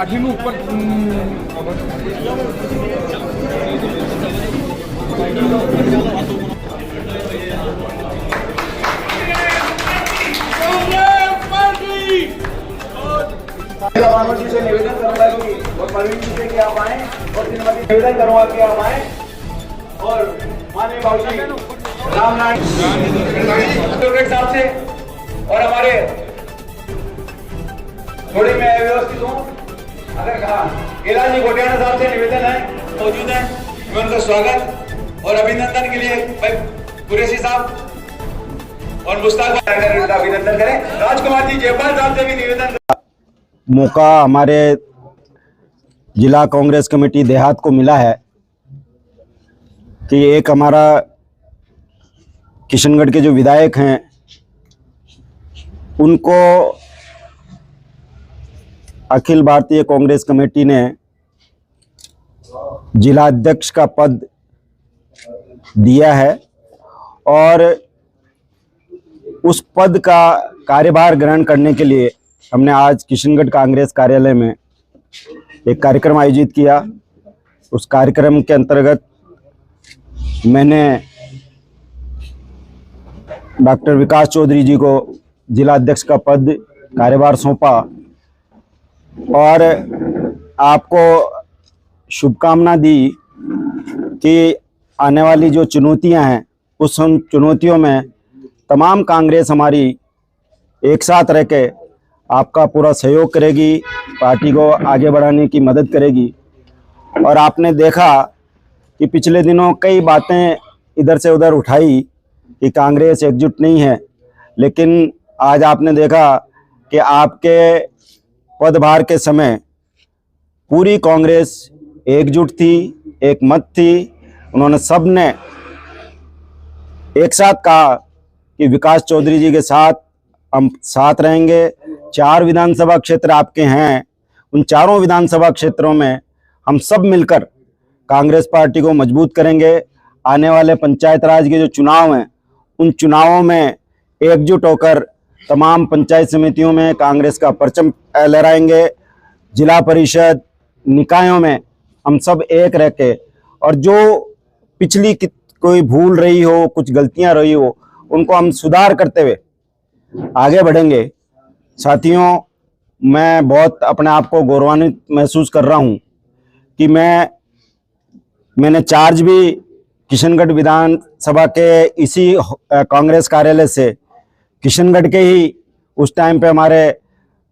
लाठी में ऊपर जी से निवेदन करूंगा कि और प्रवीण जी से कि आप आए और श्रीमती निवेदन करूंगा कि आप आए और माननीय बाबूजी रामनारायण साहब से और हमारे थोड़ी मैं व्यवस्थित हूँ अगर कहा कैलाश जी गोटियाना साहब से निवेदन है मौजूद है मैं उनका स्वागत और अभिनंदन के लिए भाई कुरैशी साहब और मुश्ताक का अभिनंदन करें। राजकुमार जी जयपाल साहब से भी निवेदन मौका हमारे जिला कांग्रेस कमेटी देहात को मिला है कि एक हमारा किशनगढ़ के जो विधायक हैं उनको अखिल भारतीय कांग्रेस कमेटी ने जिला अध्यक्ष का पद दिया है और उस पद का कार्यभार ग्रहण करने के लिए हमने आज किशनगढ़ कांग्रेस कार्यालय में एक कार्यक्रम आयोजित किया। उस कार्यक्रम के अंतर्गत मैंने डॉक्टर विकास चौधरी जी को जिला अध्यक्ष का पद कार्यभार सौंपा और आपको शुभकामना दी कि आने वाली जो चुनौतियां हैं उस चुनौतियों में तमाम कांग्रेस हमारी एक साथ रह के आपका पूरा सहयोग करेगी, पार्टी को आगे बढ़ाने की मदद करेगी। और आपने देखा कि पिछले दिनों कई बातें इधर से उधर उठाई कि कांग्रेस एकजुट नहीं है, लेकिन आज आपने देखा कि आपके पदभार के समय पूरी कांग्रेस एकजुट थी, एक मत थी। उन्होंने सब ने एक साथ कहा कि विकास चौधरी जी के साथ हम साथ रहेंगे। 4 विधानसभा क्षेत्र आपके हैं, उन चारों विधानसभा क्षेत्रों में हम सब मिलकर कांग्रेस पार्टी को मजबूत करेंगे। आने वाले पंचायत राज के जो चुनाव हैं उन चुनावों में एकजुट होकर तमाम पंचायत समितियों में कांग्रेस का परचम लहराएंगे। जिला परिषद निकायों में हम सब एक रह के और जो पिछली कोई भूल रही हो, कुछ गलतियां रही हो, उनको हम सुधार करते हुए आगे बढ़ेंगे। साथियों, मैं बहुत अपने आप को गौरवान्वित महसूस कर रहा हूं कि मैंने चार्ज भी किशनगढ़ विधानसभा के इसी कांग्रेस कार्यालय से किशनगढ़ के ही उस टाइम पे हमारे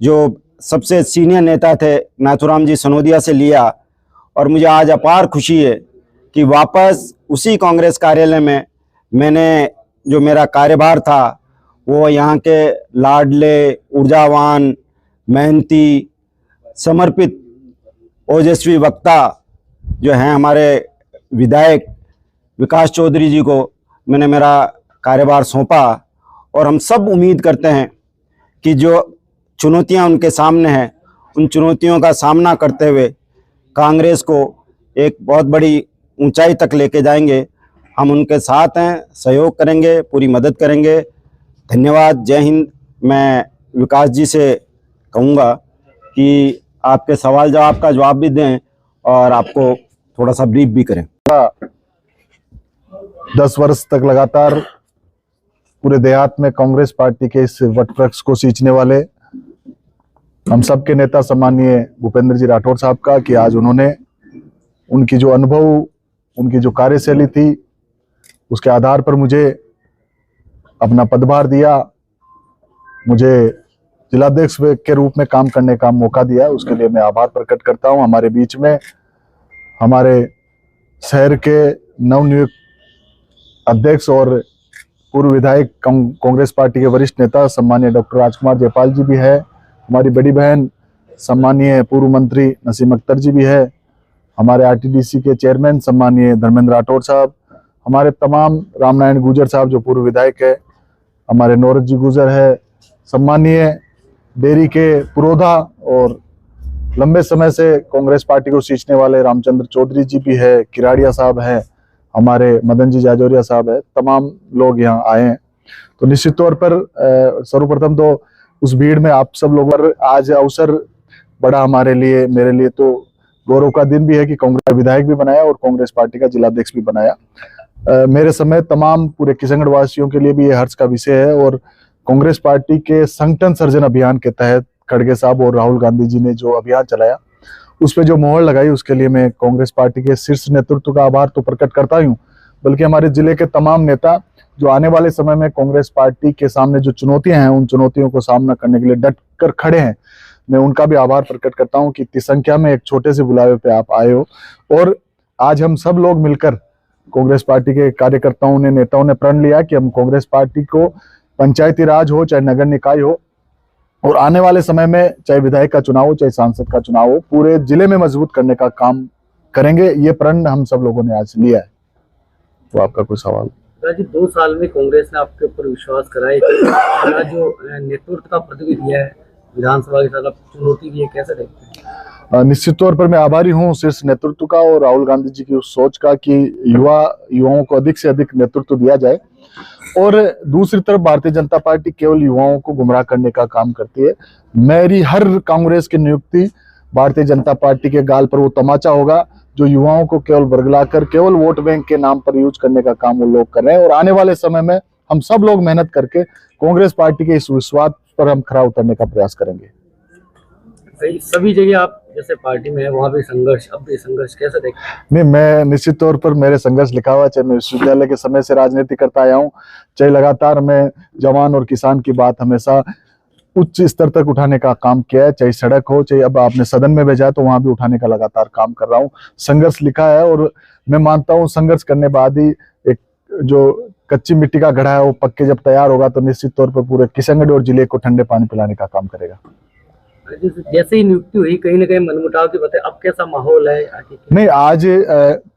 जो सबसे सीनियर नेता थे नाथुराम जी सनोदिया से लिया। और मुझे आज अपार खुशी है कि वापस उसी कांग्रेस कार्यालय में मैंने जो मेरा कार्यभार था वो यहाँ के लाडले, ऊर्जावान, मेहनती, समर्पित, ओजस्वी वक्ता जो हैं हमारे विधायक विकास चौधरी जी को मैंने मेरा कार्यभार सौंपा। और हम सब उम्मीद करते हैं कि जो चुनौतियां उनके सामने हैं उन चुनौतियों का सामना करते हुए कांग्रेस को एक बहुत बड़ी ऊंचाई तक लेके जाएंगे। हम उनके साथ हैं, सहयोग करेंगे, पूरी मदद करेंगे। धन्यवाद। जय हिंद। मैं विकास जी से कहूँगा कि आपके सवाल जवाब का जवाब भी दें और आपको थोड़ा सा ब्रीफ भी करें। 10 वर्ष तक लगातार पूरे देहात में कांग्रेस पार्टी के इस वटवृक्ष को सींचने वाले हम सब के नेता सम्मानीय भूपेंद्र जी राठौर साहब का कि आज उन्होंने उनकी जो अनुभव, उनकी जो कार्यशैली थी उसके आधार पर मुझे अपना पदभार दिया, मुझे जिलाध्यक्ष के रूप में काम करने का मौका दिया। उसके लिए मैं आभार प्रकट करता हूं। हमारे बीच में हमारे शहर के नवनियुक्त अध्यक्ष और पूर्व विधायक कांग्रेस पार्टी के वरिष्ठ नेता सम्मानीय डॉक्टर राजकुमार जयपाल जी भी है। हमारी बड़ी बहन सम्मानीय पूर्व मंत्री नसीम अख्तर जी भी है। हमारे आरटीडीसी के चेयरमैन सम्मानीय धर्मेंद्र राठौर साहब, हमारे तमाम रामनारायण गुजर साहब जो पूर्व विधायक है, हमारे नौरत जी गुजर है, सम्मानीय डेयरी के पुरोधा और लंबे समय से कांग्रेस पार्टी को सींचने वाले रामचंद्र चौधरी जी भी है, किराड़िया साहब है, हमारे मदन जी जाजौरिया साहब है। तमाम लोग यहाँ आए हैं। तो निश्चित तौर पर सर्वप्रथम तो उस भीड़ में आप सब लोगों पर आज अवसर बड़ा हमारे लिए, मेरे लिए तो गौरव का दिन भी है कि कांग्रेस का विधायक भी बनाया और कांग्रेस पार्टी का जिलाध्यक्ष भी बनाया। मेरे समय तमाम पूरे किशनगढ़ वासियों के लिए भी ये हर्ष का विषय है। और कांग्रेस पार्टी के संगठन सर्जन अभियान के तहत खड़गे साहब और राहुल गांधी जी ने जो अभियान चलाया, उस पर जो मोहर लगाई, उसके लिए मैं कांग्रेस पार्टी के शीर्ष नेतृत्व का आभार तो प्रकट करता ही हूँ, बल्कि हमारे जिले के तमाम नेता जो आने वाले समय में कांग्रेस पार्टी के सामने जो चुनौतियां हैं, उन चुनौतियों को सामना करने के लिए डट कर खड़े हैं, मैं उनका भी आभार प्रकट करता हूं कि इतनी संख्या में एक छोटे से बुलावे पे आप आए हो। और आज हम सब लोग मिलकर कांग्रेस पार्टी के कार्यकर्ताओं ने, नेताओं ने प्रण लिया कि हम कांग्रेस पार्टी को पंचायती राज हो चाहे नगर निकाय हो, और आने वाले समय में चाहे विधायक का चुनाव हो चाहे सांसद का चुनाव हो, पूरे जिले में मजबूत करने का काम करेंगे। ये प्रण हम सब लोगों ने आज लिया है। तो आपका कोई सवाल? जी, 2 साल में कांग्रेस ने आपके ऊपर विश्वास कराया कि जो नेतृत्व का पद भी दिया है विधानसभा के साथ, चुनौती भी है, कैसे देखते हैं? निश्चित तौर पर मैं आभारी हूँ शीर्ष नेतृत्व का और राहुल गांधी जी की उस सोच का कि युवाओं को अधिक से अधिक नेतृत्व दिया जाए। और दूसरी तरफ भारतीय जनता पार्टी केवल युवाओं को गुमराह करने का काम करती है। मेरी हर कांग्रेस की नियुक्ति भारतीय जनता पार्टी के गाल पर वो तमाचा होगा जो युवाओं को केवल बरगलाकर केवल वोट बैंक के नाम पर यूज करने का काम वो लोग कर रहे हैं। और आने वाले समय में हम सब लोग मेहनत करके कांग्रेस पार्टी के इस विश्वास पर हम खरा उतरने का प्रयास करेंगे। सभी जगह आप जैसे पार्टी में है, वहाँ भी संघर्ष, अब भी संघर्ष, कैसे देखते हैं? नहीं, मैं निश्चित तौर पर मेरे संघर्ष लिखा हुआ, चाहे मैं विश्वविद्यालय के समय से राजनीति करता आया हूँ, चाहे लगातार मैं जवान और किसान की बात हमेशा उच्च स्तर तक उठाने का काम किया है, चाहे सड़क हो, चाहे अब आपने सदन में भेजा है तो वहां भी उठाने का लगातार काम कर रहा हूँ। संघर्ष लिखा है और मैं मानता हूँ संघर्ष करने बाद ही एक जो कच्ची मिट्टी का घड़ा है वो पक के जब तैयार होगा तो निश्चित तौर पर पूरे किशनगढ़ और जिले को ठंडे पानी पिलाने का काम करेगा। जैसे ही नियुक्ति हुई, कहीं ना कहीं मनमुटाव की बातें, अब कैसा माहौल है? नहीं, आज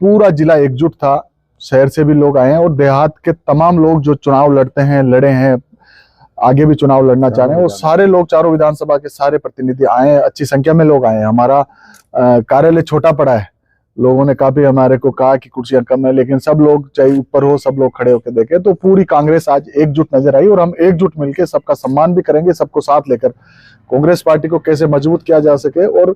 पूरा जिला एकजुट था, शहर से भी लोग आए हैं और देहात के तमाम लोग जो चुनाव लड़ते हैं, लड़े हैं, आगे भी चुनाव लड़ना चाह रहे हैं, वो सारे लोग, चारों विधानसभा के सारे प्रतिनिधि आए हैं, अच्छी संख्या में लोग आए हैं। हमारा कार्यालय छोटा पड़ा है, लोगों ने काफी हमारे को कहा कि कुर्सियां कम है, लेकिन सब लोग चाहे ऊपर हो, सब लोग खड़े होकर देखे तो पूरी कांग्रेस आज एकजुट नजर आई। और हम एकजुट मिलकर सबका सम्मान भी करेंगे, सबको साथ लेकर कांग्रेस पार्टी को कैसे मजबूत किया जा सके। और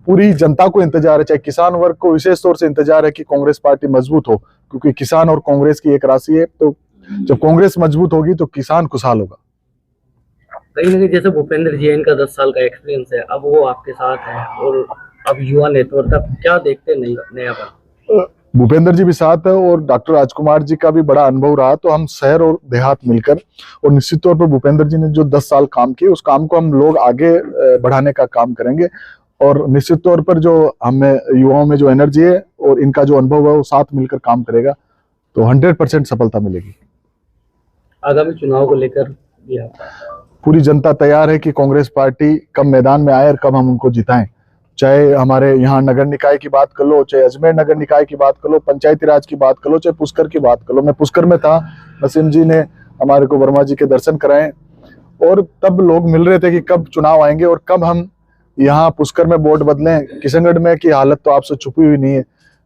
पूरी जनता को इंतजार है, चाहे किसान वर्ग को विशेष तौर से इंतजार है कि कांग्रेस पार्टी मजबूत हो, क्योंकि किसान और कांग्रेस की एक राशि है। तो जब कांग्रेस मजबूत होगी तो किसान खुशहाल होगा। कहीं ना कहीं जैसे भूपेंद्र जी, इनका 10 साल का एक्सपीरियंस है, अब वो आपके साथ है और अब युवा नेतृत्व क्या देखते हैं नया बात? भूपेंद्र जी भी साथ है और डॉक्टर राजकुमार जी का भी बड़ा अनुभव रहा, तो हम शहर और देहात मिलकर, और निश्चित तौर पर भूपेंद्र जी ने जो 10 साल काम किए उस काम को हम लोग आगे बढ़ाने का काम करेंगे। और निश्चित तौर पर जो हमें युवाओं में जो एनर्जी है और इनका जो अनुभव है वो साथ मिलकर काम करेगा तो 100% सफलता मिलेगी। आगामी चुनाव को लेकर पूरी जनता तैयार है कि कांग्रेस पार्टी कब मैदान में आए और कब हम उनको जिताएं। चाहे हमारे यहाँ नगर निकाय की बात कर लो, चाहे अजमेर नगर निकाय की बात कर लो, पंचायती राज की बात कर लो, चाहे पुष्कर की बात कर लो। मैं पुष्कर में था, नसीम जी ने हमारे को वर्मा जी के दर्शन कराए और तब लोग मिल रहे थे कि कब चुनाव आएंगे और कब हम यहाँ पुष्कर में वोट बदलें। किशनगढ़ में की हालत तो आपसे छुपी हुई नहीं है।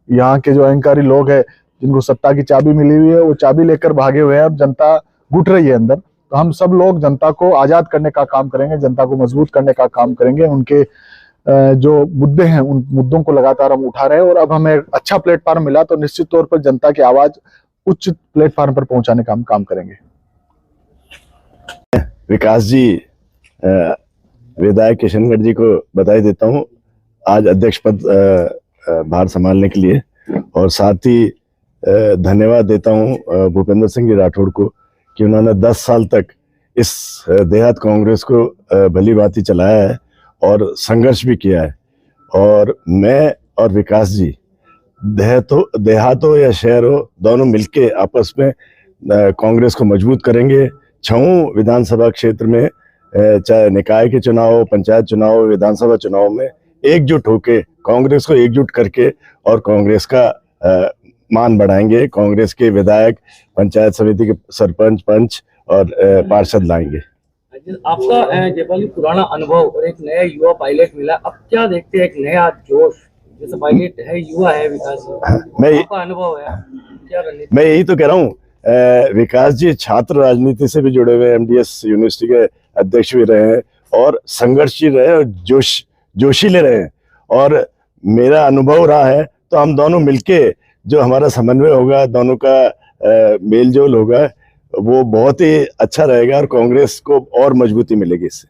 यहाँ के जो अहंकारी लोग हैं, जिनको सत्ता की चाबी मिली हुई है, वो चाबी लेकर भागे हुए हैं। अब जनता घुट रही है अंदर, तो हम सब लोग जनता को आजाद करने का काम करेंगे, जनता को मजबूत करने का काम करेंगे। उनके जो मुद्दे हैं उन मुद्दों को लगातार हम उठा रहे हैं और अब हमें अच्छा प्लेटफॉर्म मिला तो निश्चित तौर पर जनता की आवाज उच्च प्लेटफॉर्म पर पहुंचाने का हम काम करेंगे। विकास जी, विधायक किशनगढ़ जी को बधाई देता हूं आज अध्यक्ष पद भार संभालने के लिए, और साथ ही धन्यवाद देता हूं भूपेंद्र सिंह जी राठौड़ को कि उन्होंने 10 साल तक इस देहात कांग्रेस को भली भांति चलाया है और संघर्ष भी किया है। और मैं और विकास जी देहात हो या शहर हो, दोनों मिलके आपस में कांग्रेस को मजबूत करेंगे। 6 विधानसभा क्षेत्र में, चाहे निकाय के चुनाव हो, पंचायत चुनाव हो, विधानसभा चुनाव में एकजुट होके कांग्रेस को एकजुट करके और कांग्रेस का मान बढ़ाएंगे। कांग्रेस के विधायक, पंचायत समिति के सरपंच, पंच और पार्षद लाएंगे। आपका जयपाल पुराना अनुभव और एक नया युवा पायलट मिला, अब क्या देखते हैं? एक नया जोश, जैसे पायलट है, युवा है विकास जी, आपका अनुभव है क्या? मैं यही तो कह रहा हूँ, विकास जी छात्र राजनीति से भी जुड़े हुए, MDS यूनिवर्सिटी के अध्यक्ष भी रहे हैं और संघर्षशील रहे और जोशीले रहे। और मेरा अनुभव रहा है, तो हम दोनों मिलके जो हमारा समन्वय होगा, दोनों का मेल जोल होगा, वो बहुत ही अच्छा रहेगा और कांग्रेस को और मजबूती मिलेगी इससे।